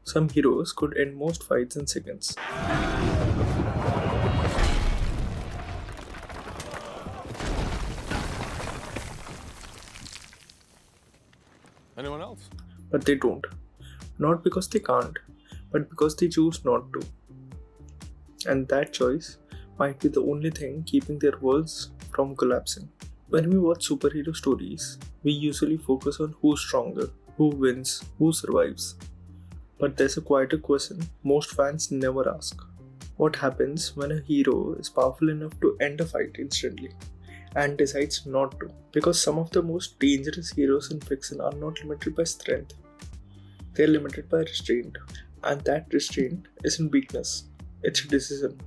Some heroes could end most fights in seconds, Anyone else? but they don't. Not because they can't, but because they choose not to. And that choice might be the only thing keeping their worlds from collapsing. When we watch superhero stories, we usually focus on who's stronger, who wins, who survives. But there's a quieter question most fans never ask. What happens when a hero is powerful enough to end a fight instantly and decides not to? Because some of the most dangerous heroes in fiction are not limited by strength, they're limited by restraint. And that restraint isn't weakness, it's a decision.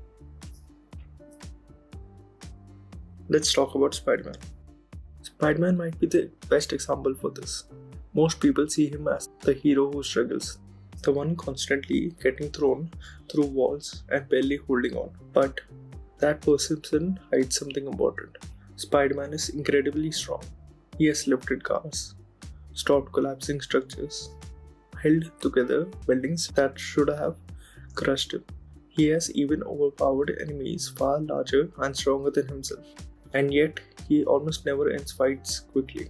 Let's talk about Spider-Man. Spider-Man might be the best example for this. Most people see him as the hero who struggles, the one constantly getting thrown through walls and barely holding on. But that perception hides something important. Spider-Man is incredibly strong. He has lifted cars, stopped collapsing structures, held together buildings that should have crushed him. He has even overpowered enemies far larger and stronger than himself. And yet, he almost never ends fights quickly.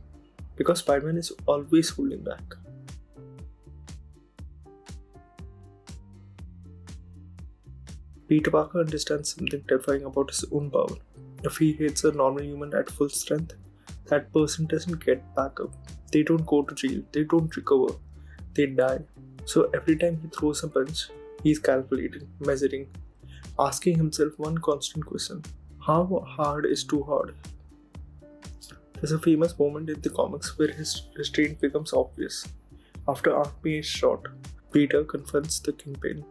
Because Spider-Man is always holding back. Peter Parker understands something terrifying about his own power. If he hits a normal human at full strength, that person doesn't get back up. They don't go to jail, they don't recover, they die. So every time he throws a punch, he's calculating, measuring, asking himself one constant question: how hard is too hard? There's a famous moment in the comics where his restraint becomes obvious. After Aunt May is shot, Peter confronts the Kingpin.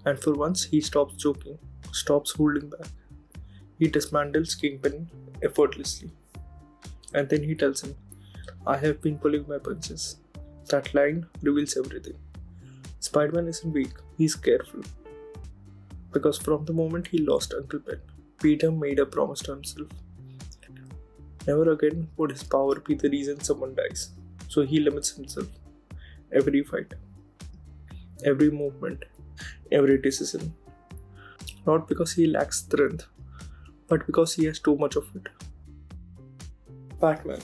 And for once, he stops joking, stops holding back. He dismantles Kingpin effortlessly. And then he tells him, I have been pulling my punches. That line reveals everything. Spider-Man isn't weak, he's careful. Because from the moment he lost Uncle Ben, Peter made a promise to himself. Never again would his power be the reason someone dies. So he limits himself. Every fight, every movement, every decision. Not because he lacks strength, but because he has too much of it. Batman.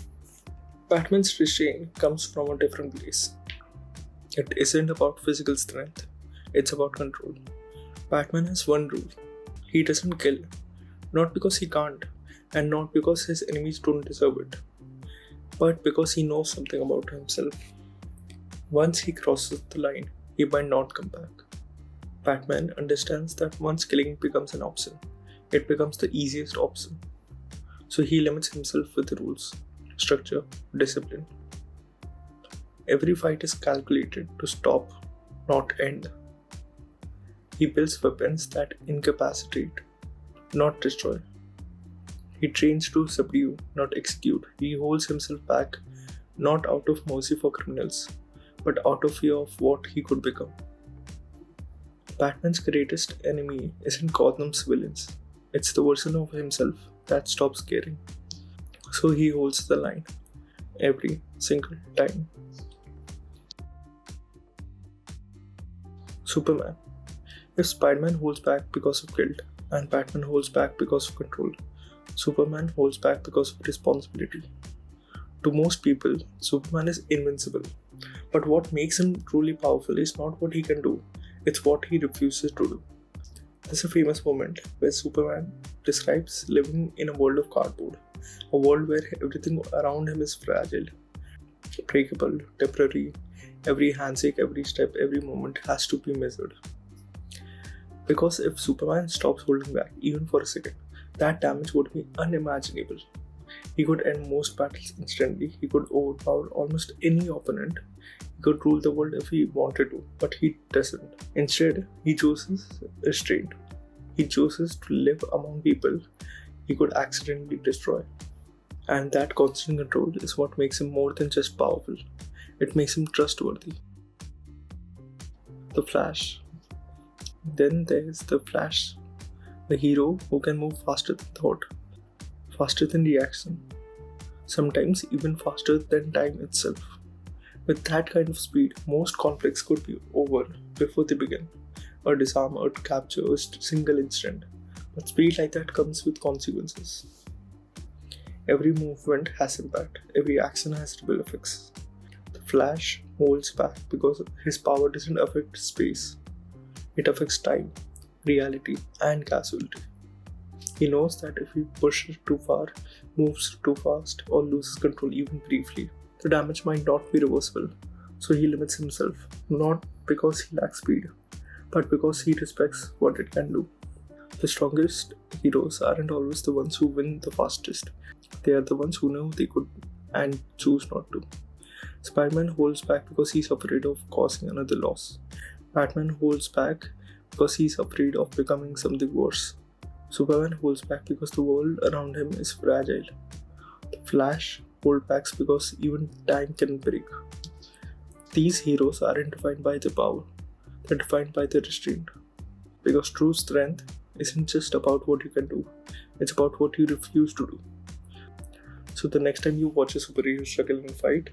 Batman's restraint comes from a different place. It isn't about physical strength, it's about control. Batman has one rule: he doesn't kill. Not because he can't, and not because his enemies don't deserve it, but because he knows something about himself. Once he crosses the line, he might not come back. Batman understands that once killing becomes an option, it becomes the easiest option. So he limits himself with rules, structure, discipline. Every fight is calculated to stop, not end. He builds weapons that incapacitate, not destroy. He trains to subdue, not execute. He holds himself back, not out of mercy for criminals, but out of fear of what he could become. Batman's greatest enemy isn't Gotham's villains. It's the version of himself that stops caring. So he holds the line every single time. Superman. If Spider-Man holds back because of guilt and Batman holds back because of control, Superman holds back because of responsibility. To most people, Superman is invincible. But what makes him truly powerful is not what he can do, it's what he refuses to do. There's a famous moment where Superman describes living in a world of cardboard, a world where everything around him is fragile, breakable, temporary. Every handshake, every step, every moment has to be measured. Because if Superman stops holding back even for a second, that damage would be unimaginable. He could end most battles instantly, he could overpower almost any opponent, he could rule the world if he wanted to, but he doesn't. Instead, he chooses restraint. He chooses to live among people he could accidentally destroy. And that constant control is what makes him more than just powerful. It makes him trustworthy. The Flash. Then there's the Flash, the hero who can move faster than thought, faster than reaction, sometimes even faster than time itself. With that kind of speed, most conflicts could be over before they begin. A disarm, a capture, a single instant. But speed like that comes with consequences. Every movement has impact, every action has ripple effects. The Flash holds back because his power doesn't affect space, it affects time, reality, and casualty. He knows that if he pushes too far, moves too fast, or loses control even briefly, the damage might not be reversible. So he limits himself, not because he lacks speed, but because he respects what it can do. The strongest heroes aren't always the ones who win the fastest. They are the ones who know they could and choose not to. Spider-Man holds back because he's afraid of causing another loss. Batman holds back because he's afraid of becoming something worse. Superman holds back because the world around him is fragile. The Flash holds back because even time can break. These heroes aren't defined by their power, they're defined by their restraint. Because true strength isn't just about what you can do, it's about what you refuse to do. So the next time you watch a superhero struggle in a fight,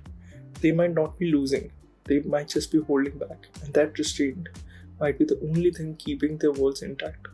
they might not be losing, they might just be holding back, and that restraint might be the only thing keeping their worlds intact.